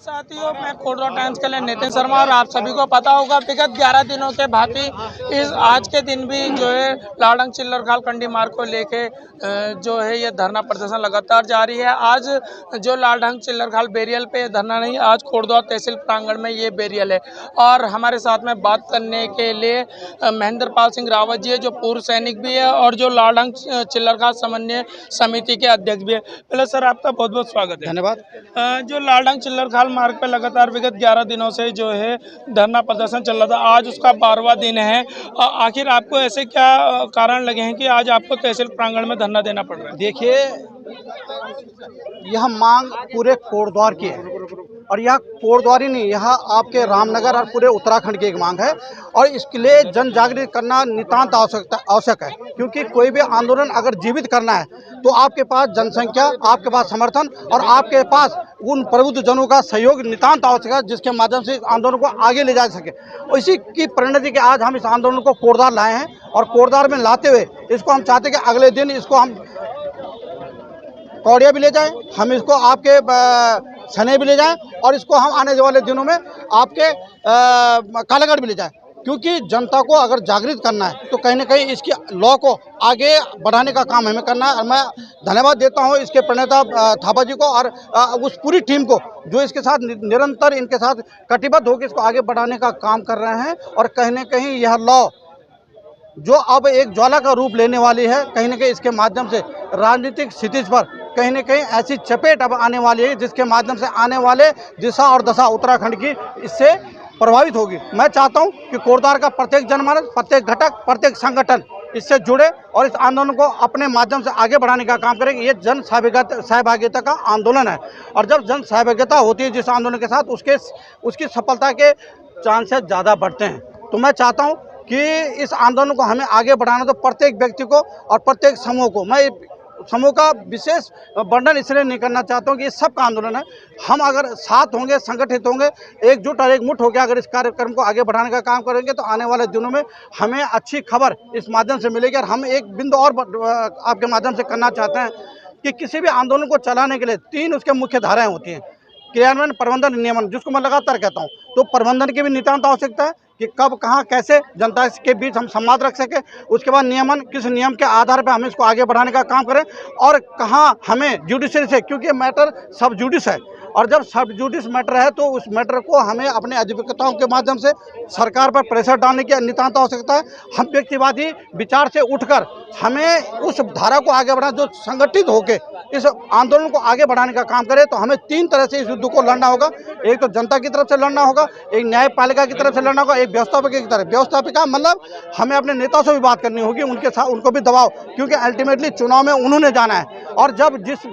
साथियों, मैं कोडरा टाइम्स के लिए नितिन शर्मा और आप सभी को पता होगा विगत 11 दिनों के भांति इस आज के दिन भी जो है लाडंग चिल्लरखाल कंडी मार्ग को लेके जो है ये धरना प्रदर्शन लगातार जारी है। आज जो लाडंग चिल्लरखाल बेरियल पे धरना नहीं, आज कोटद्वार तहसील प्रांगण में ये बेरियल है। और हमारे साथ में बात करने के लिए महेंद्र पाल सिंह रावत जी है, जो पूर्व सैनिक भी है और जो लाडंग चिल्लरखाल समन्वय समिति के अध्यक्ष भी है। पहले सर आपका बहुत बहुत स्वागत है। धन्यवाद। जो लाडंग चिल्लरखाल मार्ग पे लगातार विगत 11 दिनों से जो है धरना प्रदर्शन चल रहा था, आज उसका 12वां दिन है। आखिर आपको ऐसे क्या कारण लगे हैं कि आज आपको तहसील प्रांगण में धरना देना पड़ रहा है? देखिए, यह मांग पूरे कोटद्वार की है और यह कोटद्वार ही नहीं, यह आपके रामनगर और पूरे उत्तराखंड की एक मांग है और इसके लिए जन जागृत करना नितांत आवश्यक है। क्योंकि कोई भी आंदोलन अगर जीवित करना है तो आपके पास जनसंख्या, आपके पास समर्थन और आपके पास उन प्रबुद्ध जनों का सहयोग नितांत आवश्यक है, जिसके माध्यम से इस आंदोलन को आगे ले जा सके। और इसी की परिणति के आज हम इस आंदोलन को कोटद्वार लाए हैं और कोटद्वार में लाते हुए इसको हम चाहते हैं कि अगले दिन इसको हम कौड़िया भी ले जाएं, हम इसको आपके सने भी ले जाएं और इसको हम आने वाले दिनों में आपके कालागढ़ भी ले जाएं। क्योंकि जनता को अगर जागृत करना है तो कहीं ना कहीं इसकी लॉ को आगे बढ़ाने का काम हमें करना है। और मैं धन्यवाद देता हूं इसके प्रणेता थापा जी को और उस पूरी टीम को जो इसके साथ निरंतर इनके साथ कटिबद्ध होकर इसको आगे बढ़ाने का काम कर रहे हैं। और कहीं ना कहीं यह लॉ जो अब एक ज्वाला का रूप लेने वाली है, कहीं ना कहीं इसके माध्यम से राजनीतिक क्षितिज पर कहीं ना कहीं ऐसी चपेट अब आने वाली है, जिसके माध्यम से आने वाले दिशा और दशा उत्तराखंड की इससे प्रभावित होगी। मैं चाहता हूं कि कोटद्वार का प्रत्येक जनमानस, प्रत्येक घटक, प्रत्येक संगठन इससे जुड़े और इस आंदोलन को अपने माध्यम से आगे बढ़ाने का काम करेंगे। ये जन सहभागिता का आंदोलन है और जब जन सहभागिता होती है जिस आंदोलन के साथ, उसकी सफलता के चांसेस ज़्यादा बढ़ते हैं। तो मैं चाहता हूँ कि इस आंदोलन को हमें आगे बढ़ाना, तो प्रत्येक व्यक्ति को और प्रत्येक समूह को, मैं समूह का विशेष वर्णन इसलिए नहीं करना चाहता हूँ कि ये सबका आंदोलन है। हम अगर साथ होंगे, संगठित होंगे, एकजुट और एकमुठ होकर अगर इस कार्यक्रम को आगे बढ़ाने का काम करेंगे तो आने वाले दिनों में हमें अच्छी खबर इस माध्यम से मिलेगी। और हम एक बिंदु और आपके माध्यम से करना चाहते हैं कि किसी भी आंदोलन को चलाने के लिए 3 उसके मुख्य धाराएँ होती हैं: क्रियान्वयन, प्रबंधन, नियमन, जिसको मैं लगातार कहता हूँ। तो प्रबंधन की भी नितांत आवश्यकता है कि कब, कहाँ, कैसे जनता के बीच हम संवाद रख सकें। उसके बाद नियमन, किस नियम के आधार पर हम इसको आगे बढ़ाने का काम करें और कहाँ हमें जुडिशरी से, क्योंकि मैटर सब जुडिस है और जब सब जुडिस मैटर है तो उस मैटर को हमें अपने अधिवक्ताओं के माध्यम से सरकार पर प्रेशर डालने की नितांत आवश्यकता है। हम व्यक्तिवादी विचार से उठकर हमें उस धारा को आगे बढ़ाना, जो संगठित होकर इस आंदोलन को आगे बढ़ाने का काम करे। तो हमें 3 तरह से इस युद्ध को लड़ना होगा। एक तो जनता की तरफ से लड़ना होगा, एक न्यायपालिका की तरफ से लड़ना होगा, एक व्यवस्थापिका की तरफ। व्यवस्थापिका मतलब हमें अपने नेताओं से भी बात करनी होगी, उनके साथ उनको भी दबाव, क्योंकि अल्टीमेटली चुनाव में उन्होंने जाना है। और जब जिस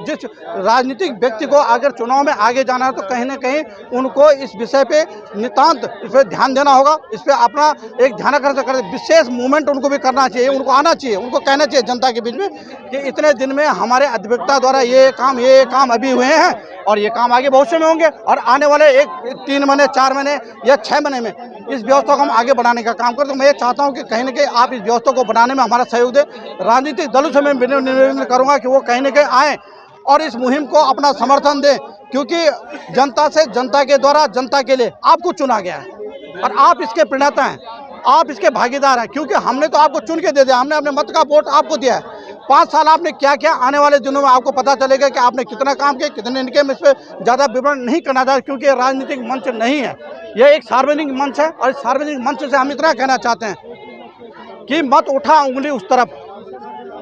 राजनीतिक व्यक्ति को अगर चुनाव में आगे जाना है तो कहीं ना कहीं उनको इस विषय पे नितांत इस पर ध्यान देना होगा। इस पर अपना एक ध्यानाकर्षण कर विशेष मूवमेंट उनको भी करना चाहिए, उनको आना चाहिए, उनको कहना चाहिए जनता के बीच में कि इतने दिन में हमारे अधिवक्ता द्वारा ये काम अभी हुए हैं और ये काम आगे भविष्य में होंगे और आने वाले 3 महीने, 4 महीने या 6 महीने में इस व्यवस्था को हम आगे बढ़ाने का काम करें। तो मैं ये चाहता हूँ कि कहीं ना कहीं आप इस व्यवस्था को बनाने में हमारा सहयोग दें। राजनीतिक दलों से मैं निवेदन करूँगा कि वो कहीं ना कहीं आएँ और इस मुहिम को अपना समर्थन दें, क्योंकि जनता से, जनता के द्वारा, जनता के लिए आपको चुना गया है और आप इसके प्रणेता हैं, आप इसके भागीदार हैं। क्योंकि हमने तो आपको चुन के दे दिया, हमने अपने मत का वोट आपको दिया है। 5 साल आपने क्या किया, आने वाले दिनों में आपको पता चलेगा कि आपने कितना काम किया, कितने इनके में। इस पर ज़्यादा विवरण नहीं करना चाहिए क्योंकि ये राजनीतिक मंच नहीं है, यह एक सार्वजनिक मंच है। और इस सार्वजनिक मंच से हम इतना कहना चाहते हैं कि मत उठा उंगली उस तरफ,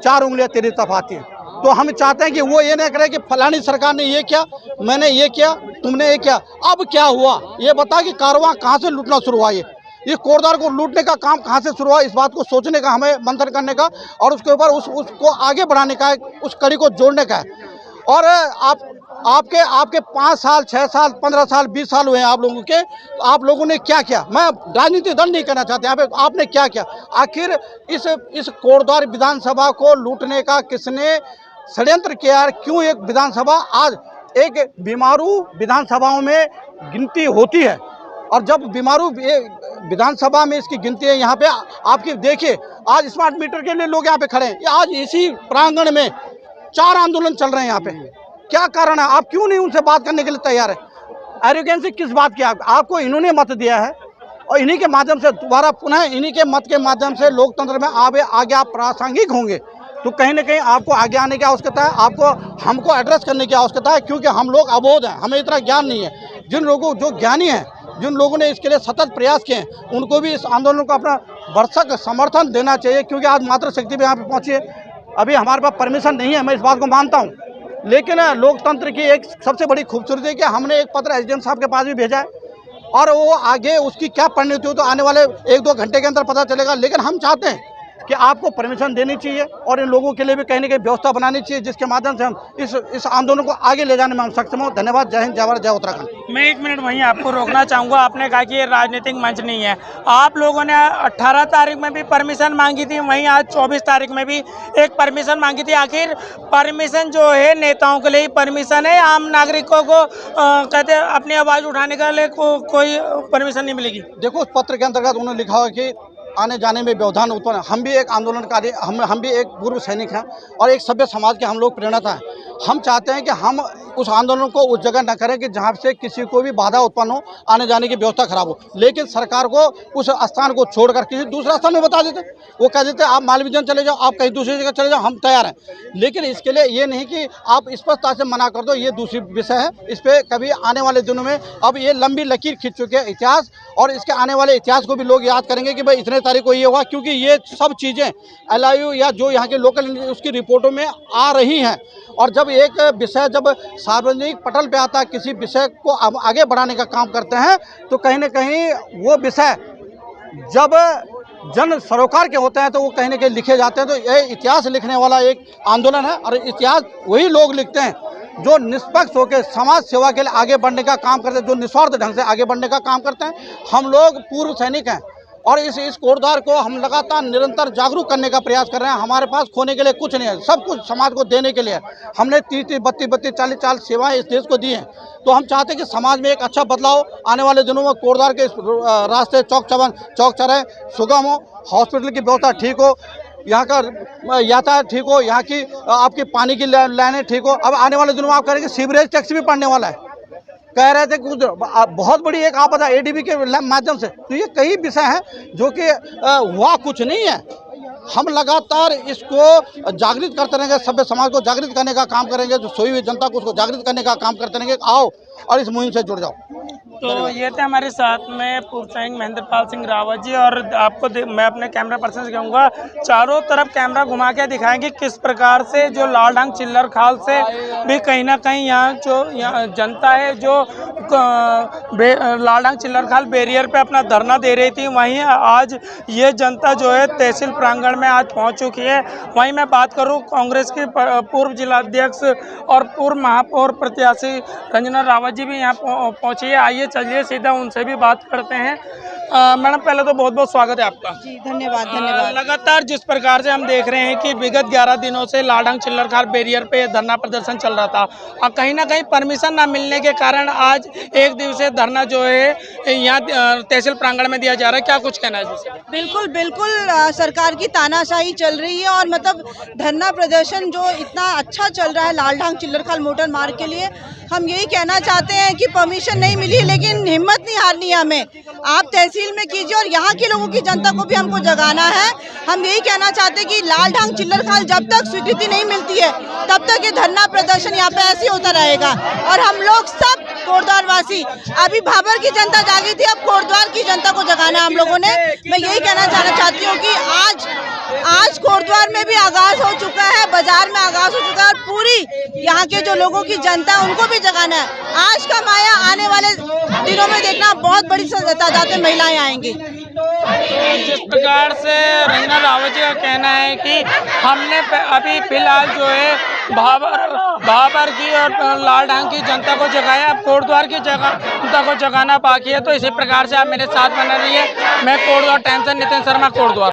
4 उंगलियां तेरी तरफ आती हैं। तो हम चाहते हैं कि वो ये नहीं करे कि फलानी सरकार ने ये किया, मैंने ये किया, तुमने ये किया। अब क्या हुआ ये बता कि कारवां कहाँ से लूटना शुरू हुआ। ये कोटद्वार को लूटने का काम कहाँ से शुरू हुआ, इस बात को सोचने का, हमें मंथन करने का और उसके ऊपर उसको आगे बढ़ाने का है, उस कड़ी को जोड़ने का है। और आपके 5 साल, 6 साल, 15 साल, 20 साल हुए हैं आप लोगों के, आप लोगों ने क्या किया। मैं राजनीतिक दल नहीं करना चाहते, आपने क्या किया। आखिर इस कोटद्वार विधानसभा को लूटने का किसने षड्यंत्र किया। क्यों एक विधानसभा, आज एक बीमारू विधानसभाओं में गिनती होती है और जब बीमारू विधानसभा में इसकी गिनती है, यहाँ पे आपकी देखिए आज स्मार्ट मीटर के लिए लोग यहाँ पे खड़े हैं। आज इसी प्रांगण में 4 आंदोलन चल रहे हैं यहाँ पे। क्या कारण है, आप क्यों नहीं उनसे बात करने के लिए तैयार है। एरोगेंसी किस बात की? आपको इन्होंने मत दिया है और इन्हीं के माध्यम से दोबारा पुनः इन्हीं के मत के माध्यम से लोकतंत्र में आगे आप प्रासंगिक होंगे, तो कहीं ना कहीं आपको आगे आने की आवश्यकता है, आपको हमको एड्रेस करने की आवश्यकता है, क्योंकि हम लोग अबोध हैं, हमें इतना ज्ञान नहीं है। जिन लोगों जो ज्ञानी हैं, जिन लोगों ने इसके लिए सतत प्रयास किए हैं, उनको भी इस आंदोलन को अपना भरसक समर्थन देना चाहिए, क्योंकि आज मातृशक्ति भी यहाँ पे पहुँची है। अभी हमारे पास परमिशन नहीं है, मैं इस बात को मानता हूँ, लेकिन लोकतंत्र की एक सबसे बड़ी खूबसूरती है कि हमने एक पत्र एसडीएम साहब के पास भी भेजा है और वो आगे उसकी क्या परिणति हो तो आने वाले 1-2 घंटे के अंदर पता चलेगा। लेकिन हम चाहते हैं कि आपको परमिशन देनी चाहिए और इन लोगों के लिए भी कहीं ना कहीं व्यवस्था बनानी चाहिए, जिसके माध्यम से हम इस आंदोलन को आगे ले जाने में हम सक्षम हो। धन्यवाद। जय हिंद, जय भारत, जय उत्तराखंड। मैं 1 मिनट वहीं आपको रोकना चाहूँगा। आपने कहा कि ये राजनीतिक मंच नहीं है। आप लोगों ने 18 तारीख में भी परमिशन मांगी थी, वहीं आज 24 तारीख में भी एक परमिशन मांगी थी। आखिर परमिशन जो है नेताओं के लिए ही परमिशन है, आम नागरिकों को कहते हैं अपनी आवाज़ उठाने के लिए कोई परमिशन नहीं मिलेगी? देखो, उस पत्र के अंतर्गत उन्होंने लिखा है कि आने जाने में व्यवधान उत्पन्न है। हम भी एक आंदोलनकारी, हम भी एक पूर्व सैनिक हैं और एक सभ्य समाज के हम लोग प्रेरणा हैं। हम चाहते हैं कि हम उस आंदोलन को उस जगह न करें कि जहां से किसी को भी बाधा उत्पन्न हो, आने जाने की व्यवस्था खराब हो। लेकिन सरकार को उस स्थान को छोड़कर किसी दूसरा स्थान में बता देते, वो कह देते आप मालवीजन चले जाओ, आप कहीं दूसरी जगह चले जाओ, हम तैयार हैं। लेकिन इसके लिए ये नहीं कि आप स्पष्टता से मना कर दो, ये दूसरी विषय है। इस पर कभी आने वाले दिनों में, अब ये लंबी लकीर खींच चुके हैं इतिहास, और इसके आने वाले इतिहास को भी लोग याद करेंगे कि भाई इतने तारीख को ये हुआ, क्योंकि ये सब चीज़ें LIU या जो यहाँ के लोकल उसकी रिपोर्टों में आ रही हैं। और जब एक विषय जब सार्वजनिक पटल पे आता है, किसी विषय को आगे बढ़ाने का काम करते हैं, तो कहीं ना कहीं वो विषय जब जन सरोकार के होते हैं तो वो कहीं ना कहीं लिखे जाते हैं। तो ये इतिहास लिखने वाला एक आंदोलन है और इतिहास वही लोग लिखते हैं जो निष्पक्ष होकर समाज सेवा के लिए आगे बढ़ने का काम करते हैं, जो निस्वार्थ ढंग से आगे बढ़ने का काम करते हैं। हम लोग पूर्व सैनिक हैं और इस कोटद्वार को हम लगातार निरंतर जागरूक करने का प्रयास कर रहे हैं। हमारे पास खोने के लिए कुछ नहीं है, सब कुछ समाज को देने के लिए हमने 30-32, 40 सेवाएं इस देश को दी हैं। तो हम चाहते हैं कि समाज में एक अच्छा बदलाव आने वाले दिनों में, कोटद्वार के रास्ते चौक चौराहे सुगम हो, हॉस्पिटल की व्यवस्था ठीक हो, यहाँ का यातायात ठीक हो, यहाँ की आपकी पानी की लाइनें ठीक हो। अब आने वाले दिनों में आप करेंगे सीवरेज टैक्स भी पड़ने वाला है, कह रहे थे कुछ बहुत बड़ी एक आपदा ADB के माध्यम से। तो ये कई विषय हैं जो कि हुआ कुछ नहीं है। हम लगातार इसको जागृत करते रहेंगे, सभ्य समाज को जागृत करने का काम करेंगे, जो सोई हुई जनता को उसको जागृत करने का काम करते रहेंगे। आओ और इस मुहिम से जुड़ जाओ। तो ये थे हमारे साथ में पूर्व सैनिक महेंद्रपाल सिंह रावत जी। और आपको मैं अपने कैमरा पर्सन से कहूँगा, चारों तरफ कैमरा घुमा के दिखाएंगे किस प्रकार से जो लालढांग चिल्लर खाल से भी कहीं ना कहीं यहाँ जो जनता है जो लालढांग चिल्लर खाल बैरियर पे अपना धरना दे रही थी, वहीं आज ये जनता जो है तहसील प्रांगण में आज पहुँच चुकी है। वहीं मैं बात करूँ कांग्रेस के पूर्व जिलाध्यक्ष और पूर्व महापौर प्रत्याशी रंजना रावत जी भी यहाँ पहुँची है। आइए चलिए सीधा उनसे भी बात करते हैं। मैडम, पहले तो बहुत बहुत स्वागत है आपका। जी धन्यवाद। धन्यवाद। लगातार जिस प्रकार से हम देख रहे हैं कि विगत 11 दिनों से लालढांग चिल्लर खाल बैरियर पे धरना प्रदर्शन चल रहा था और कहीं ना कहीं परमिशन ना मिलने के कारण आज एक दिवसीय धरना जो है यहाँ तहसील प्रांगण में दिया जा रहा है, क्या कुछ कहना है इससे? बिल्कुल बिल्कुल, सरकार की तानाशाही चल रही है और मतलब धरना प्रदर्शन जो इतना अच्छा चल रहा है लालढांग चिल्लर खाल मोटर मार्ग के लिए, हम यही कहना चाहते हैं कि परमिशन नहीं मिली, लेकिन हिम्मत नहीं हारनी है हमें। आप तहसील में कीजिए और यहाँ के लोगों की जनता को भी हमको जगाना है। हम यही कहना चाहते हैं कि लालढांग चिल्लर खाल जब तक स्वीकृति नहीं मिलती है तब तक ये धरना प्रदर्शन यहाँ पे ऐसे होता रहेगा। और हम लोग सब कोटद्वार वासी, अभी भाबर की जनता जागी थी, अब कोटद्वार की जनता को जगाना है हम लोगों ने। मैं यही कहना चाहती हूँ कि आज कोटद्वार में भी आगाज हो चुका है, बाजार में आगाज हो चुका है और पूरी यहाँ के जो लोगों की जनता है उनको भी जगाना है। आज का माया आने वाले दिनों में देखना, बहुत बड़ी तादाद में महिलाएं आएंगी। जिस प्रकार से रंजना रावत जी का कहना है कि हमने अभी फिलहाल जो है भाबर की और लालढांग की जनता को जगाया, अब कोटद्वार की जनता को जगाना बाकी है। तो इसी प्रकार से आप मेरे साथ बना रहिए। मैं कोटद्वार टाइम्स से नितिन शर्मा, कोटद्वार।